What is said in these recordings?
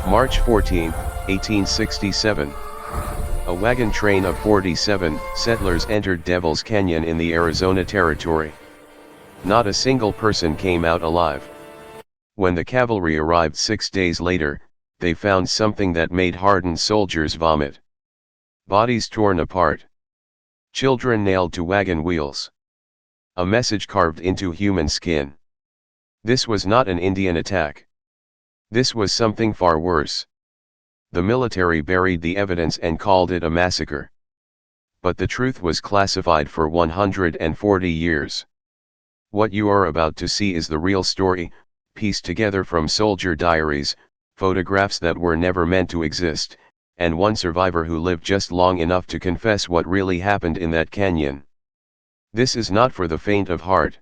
March 14, 1867. A wagon train of 47 settlers entered Devil's Canyon in the Arizona Territory. Not a single person came out alive. When the cavalry arrived 6 days later, they found something that made hardened soldiers vomit. Bodies torn apart. Children nailed to wagon wheels. A message carved into human skin. This was not an Indian attack. This was something far worse. The military buried the evidence and called it a massacre. But the truth was classified for 140 years. What you are about to see is the real story, pieced together from soldier diaries, photographs that were never meant to exist, and one survivor who lived just long enough to confess what really happened in that canyon. This is not for the faint of heart.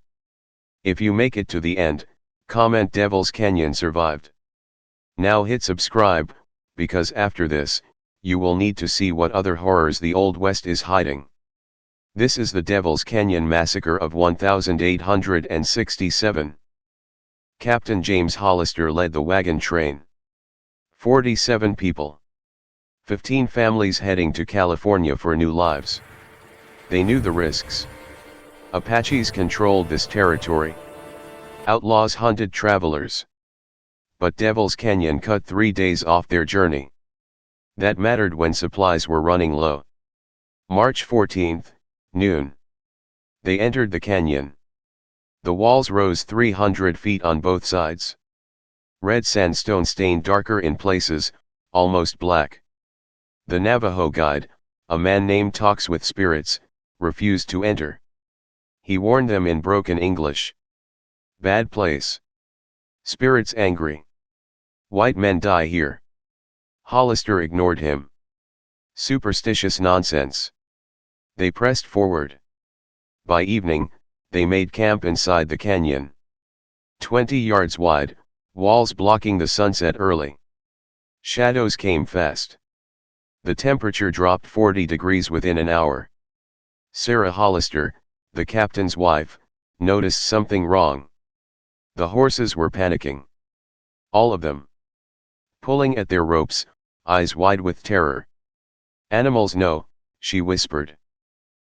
If you make it to the end, comment Devil's Canyon survived. Now hit subscribe, because after this, you will need to see what other horrors the Old West is hiding. This is the Devil's Canyon Massacre of 1867. Captain James Hollister led the wagon train. 47 people. 15 families heading to California for new lives. They knew the risks. Apaches controlled this territory. Outlaws hunted travelers. But Devil's Canyon cut 3 days off their journey. That mattered when supplies were running low. March 14, noon. They entered the canyon. The walls rose 300 feet on both sides. Red sandstone stained darker in places, almost black. The Navajo guide, a man named Talks with Spirits, refused to enter. He warned them in broken English. Bad place. Spirits angry. White men die here. Hollister ignored him. Superstitious nonsense. They pressed forward. By evening, they made camp inside the canyon. 20 yards wide, walls blocking the sunset early. Shadows came fast. The temperature dropped 40 degrees within an hour. Sarah Hollister, the captain's wife, noticed something wrong. The horses were panicking. All of them. Pulling at their ropes, eyes wide with terror. Animals know, she whispered.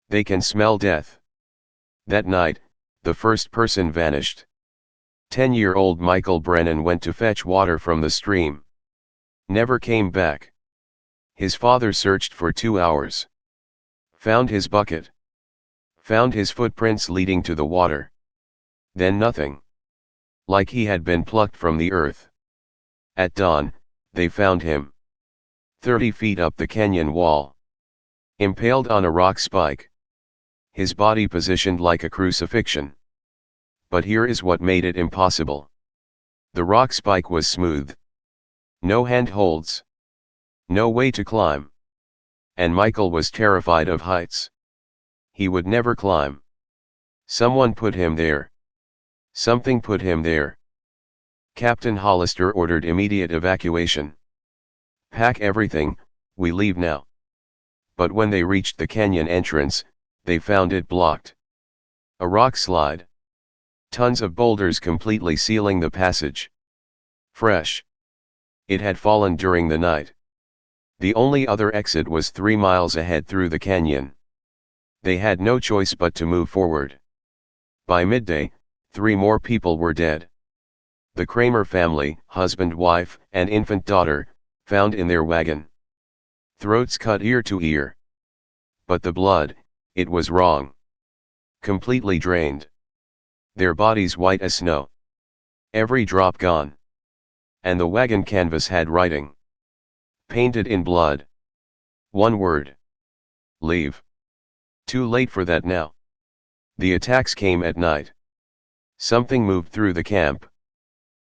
They can smell death. That night, the first person vanished. 10-year-old Michael Brennan went to fetch water from the stream. Never came back. His father searched for 2 hours. Found his bucket. Found his footprints leading to the water. Then nothing. Like he had been plucked from the earth. At dawn, they found him. 30 feet up the canyon wall. Impaled on a rock spike. His body positioned like a crucifixion. But here is what made it impossible. The rock spike was smooth. No handholds. No way to climb. And Michael was terrified of heights. He would never climb. Someone put him there. Something put him there. Captain Hollister ordered immediate evacuation. Pack everything, we leave now. But when they reached the canyon entrance, they found it blocked. A rock slide. Tons of boulders completely sealing the passage. Fresh. It had fallen during the night. The only other exit was 3 miles ahead through the canyon. They had no choice but to move forward. By midday, 3 more people were dead. The Kramer family, husband, wife, and infant daughter, found in their wagon. Throats cut ear to ear. But the blood, it was wrong. Completely drained. Their bodies white as snow. Every drop gone. And the wagon canvas had writing. Painted in blood. One word. Leave. Too late for that now. The attacks came at night. Something moved through the camp.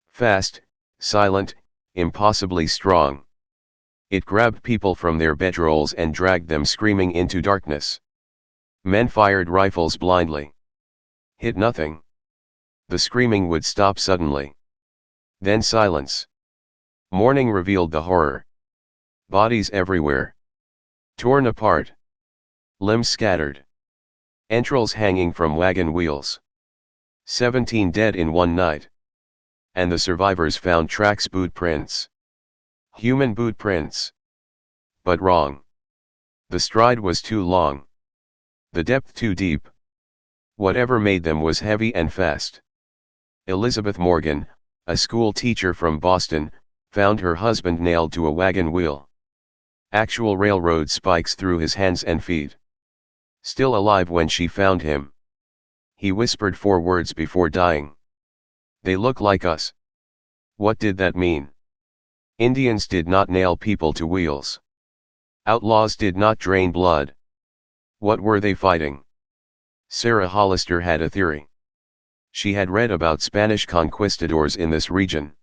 Fast, silent, impossibly strong. It grabbed people from their bedrolls and dragged them screaming into darkness. Men fired rifles blindly. Hit nothing. The screaming would stop suddenly. Then silence. Morning revealed the horror. Bodies everywhere. Torn apart. Limbs scattered. Entrails hanging from wagon wheels. 17 dead in one night. And the survivors found tracks, boot prints. Human boot prints. But wrong. The stride was too long. The depth too deep. Whatever made them was heavy and fast. Elizabeth Morgan, a school teacher from Boston, found her husband nailed to a wagon wheel. Actual railroad spikes through his hands and feet. Still alive when she found him. He whispered 4 words before dying. "They look like us." What did that mean? Indians did not nail people to wheels. Outlaws did not drain blood. What were they fighting? Sarah Hollister had a theory. She had read about Spanish conquistadors in this region.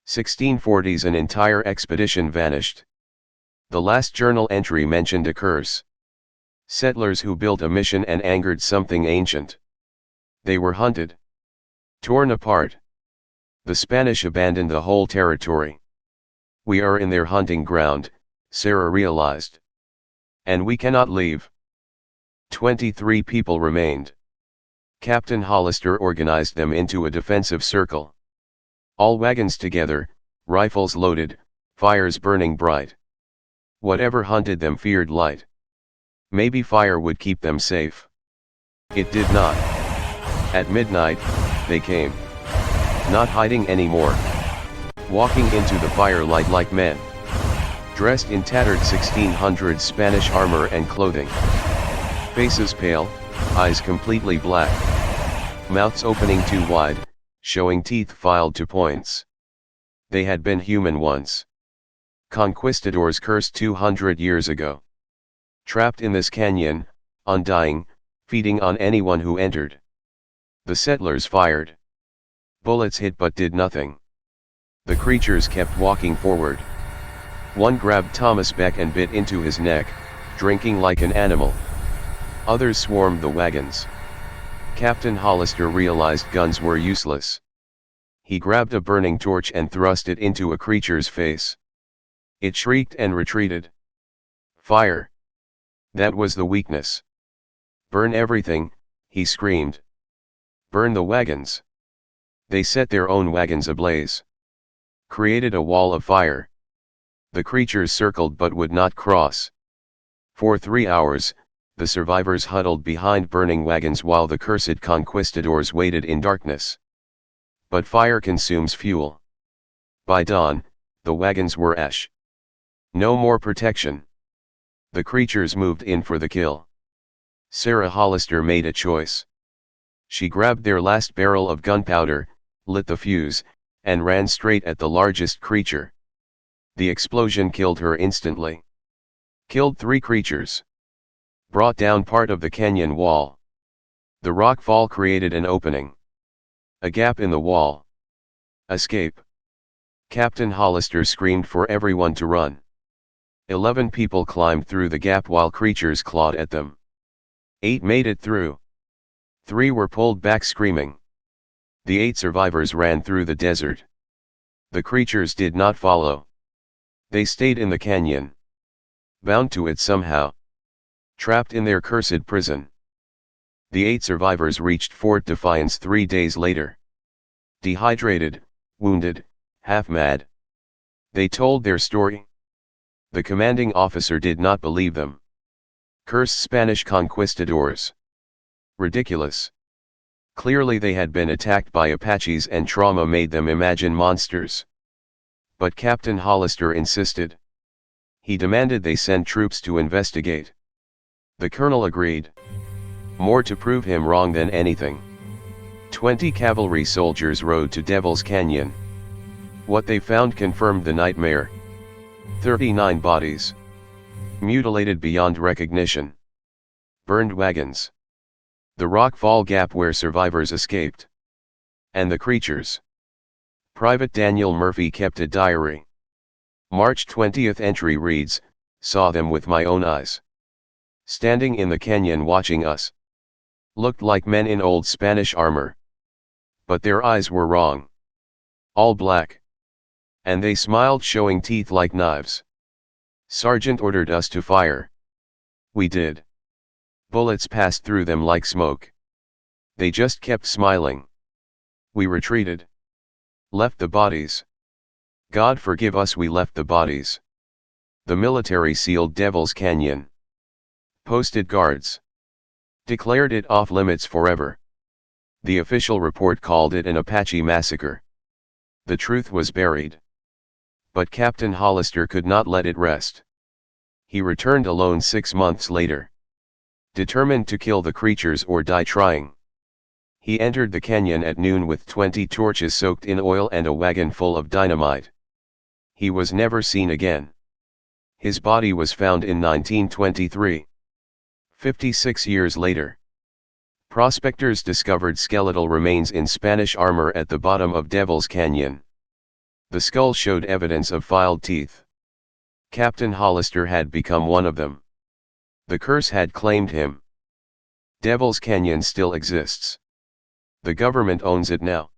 1640s, an entire expedition vanished. The last journal entry mentioned a curse. Settlers who built a mission and angered something ancient. They were hunted. Torn apart. The Spanish abandoned the whole territory. We are in their hunting ground, Sarah realized. And we cannot leave. 23 people remained. Captain Hollister organized them into a defensive circle. All wagons together, rifles loaded, fires burning bright. Whatever hunted them feared light. Maybe fire would keep them safe. It did not. At midnight, they came. Not hiding anymore. Walking into the firelight like men. Dressed in tattered 1600s Spanish armor and clothing. Faces pale, eyes completely black. Mouths opening too wide, showing teeth filed to points. They had been human once. Conquistadors cursed 200 years ago. Trapped in this canyon, undying, feeding on anyone who entered. The settlers fired. Bullets hit but did nothing. The creatures kept walking forward. One grabbed Thomas Beck and bit into his neck, drinking like an animal. Others swarmed the wagons. Captain Hollister realized guns were useless. He grabbed a burning torch and thrust it into a creature's face. It shrieked and retreated. Fire! That was the weakness. Burn everything, he screamed. Burn the wagons. They set their own wagons ablaze. Created a wall of fire. The creatures circled but would not cross. For 3 hours, the survivors huddled behind burning wagons while the cursed conquistadors waited in darkness. But fire consumes fuel. By dawn, the wagons were ash. No more protection. The creatures moved in for the kill. Sarah Hollister made a choice. She grabbed their last barrel of gunpowder, lit the fuse, and ran straight at the largest creature. The explosion killed her instantly. Killed 3 creatures. Brought down part of the canyon wall. The rock fall created an opening. A gap in the wall. Escape. Captain Hollister screamed for everyone to run. 11 people climbed through the gap while creatures clawed at them. 8 made it through. 3 were pulled back screaming. The 8 survivors ran through the desert. The creatures did not follow. They stayed in the canyon. Bound to it somehow. Trapped in their cursed prison. The 8 survivors reached Fort Defiance 3 days later. Dehydrated, wounded, half-mad. They told their story. The commanding officer did not believe them. Cursed Spanish conquistadors. Ridiculous. Clearly they had been attacked by Apaches and trauma made them imagine monsters. But Captain Hollister insisted. He demanded they send troops to investigate. The colonel agreed. More to prove him wrong than anything. 20 cavalry soldiers rode to Devil's Canyon. What they found confirmed the nightmare. 39 bodies. Mutilated beyond recognition. Burned wagons. The rock fall gap where survivors escaped. And the creatures. Private Daniel Murphy kept a diary. March 20th entry reads, "Saw them with my own eyes. Standing in the canyon watching us. Looked like men in old Spanish armor. But their eyes were wrong. All black. And they smiled showing teeth like knives. Sergeant ordered us to fire. We did. Bullets passed through them like smoke. They just kept smiling. We retreated. Left the bodies. God forgive us, we left the bodies. The military sealed Devil's Canyon. Posted guards. Declared it off limits forever. The official report called it an Apache massacre. The truth was buried. But Captain Hollister could not let it rest. He returned alone 6 months later. Determined to kill the creatures or die trying. He entered the canyon at noon with 20 torches soaked in oil and a wagon full of dynamite. He was never seen again. His body was found in 1923. 56 years later. Prospectors discovered skeletal remains in Spanish armor at the bottom of Devil's Canyon. The skull showed evidence of filed teeth. Captain Hollister had become one of them. The curse had claimed him. Devil's Canyon still exists. The government owns it now.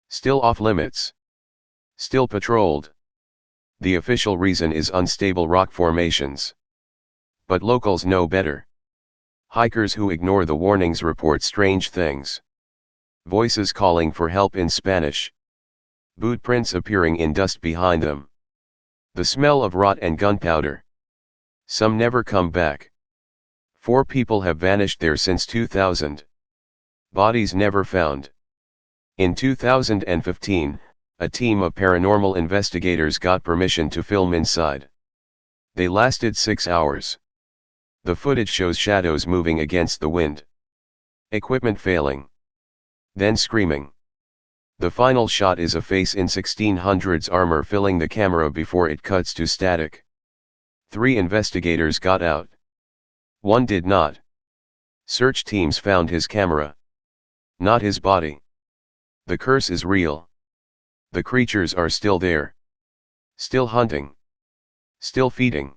Still off limits. Still patrolled. The official reason is unstable rock formations. But locals know better. Hikers who ignore the warnings report strange things. Voices calling for help in Spanish. Boot prints appearing in dust behind them. The smell of rot and gunpowder. Some never come back. 4 people have vanished there since 2000. Bodies never found. In 2015, a team of paranormal investigators got permission to film inside. They lasted 6 hours. The footage shows shadows moving against the wind. Equipment failing. Then screaming. The final shot is a face in 1600s armor filling the camera before it cuts to static. 3 investigators got out. 1 did not. Search teams found his camera. Not his body. The curse is real. The creatures are still there. Still hunting. Still feeding.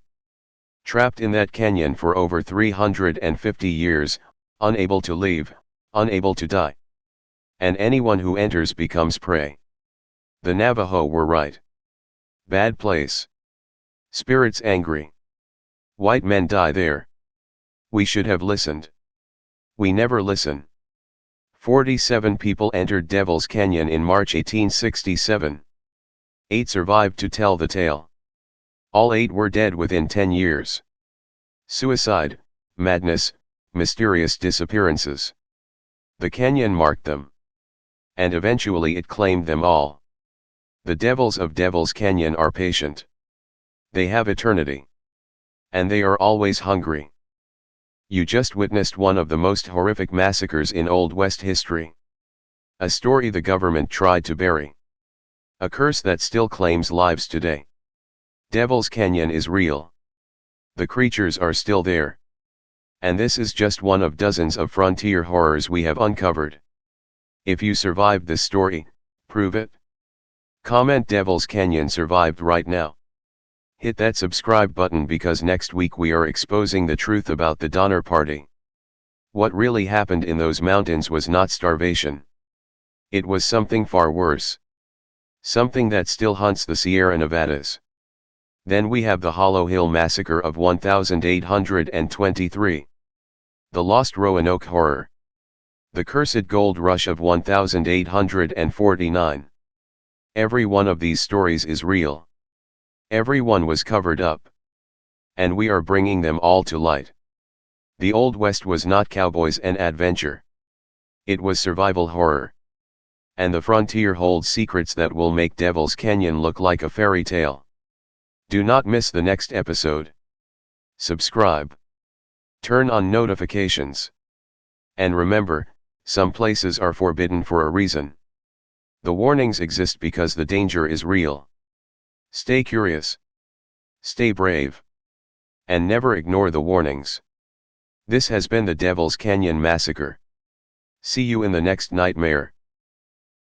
Trapped in that canyon for over 350 years, unable to leave, unable to die. And anyone who enters becomes prey. The Navajo were right. Bad place. Spirits angry. White men die there. We should have listened. We never listen. 47 people entered Devil's Canyon in March 1867. 8 survived to tell the tale. All 8 were dead within 10 years. Suicide, madness, mysterious disappearances. The canyon marked them. And eventually it claimed them all. The devils of Devil's Canyon are patient. They have eternity. And they are always hungry. You just witnessed one of the most horrific massacres in Old West history. A story the government tried to bury. A curse that still claims lives today. Devil's Canyon is real. The creatures are still there. And this is just one of dozens of frontier horrors we have uncovered. If you survived this story, prove it. Comment Devil's Canyon survived right now. Hit that subscribe button because next week we are exposing the truth about the Donner Party. What really happened in those mountains was not starvation. It was something far worse. Something that still haunts the Sierra Nevadas. Then we have the Hollow Hill Massacre of 1823. The Lost Roanoke Horror. The Cursed Gold Rush of 1849. Every one of these stories is real. Every one was covered up. And we are bringing them all to light. The Old West was not cowboys and adventure. It was survival horror. And the frontier holds secrets that will make Devil's Canyon look like a fairy tale. Do not miss the next episode. Subscribe. Turn on notifications. And remember, some places are forbidden for a reason. The warnings exist because the danger is real. Stay curious. Stay brave. And never ignore the warnings. This has been the Devil's Canyon Massacre. See you in the next nightmare.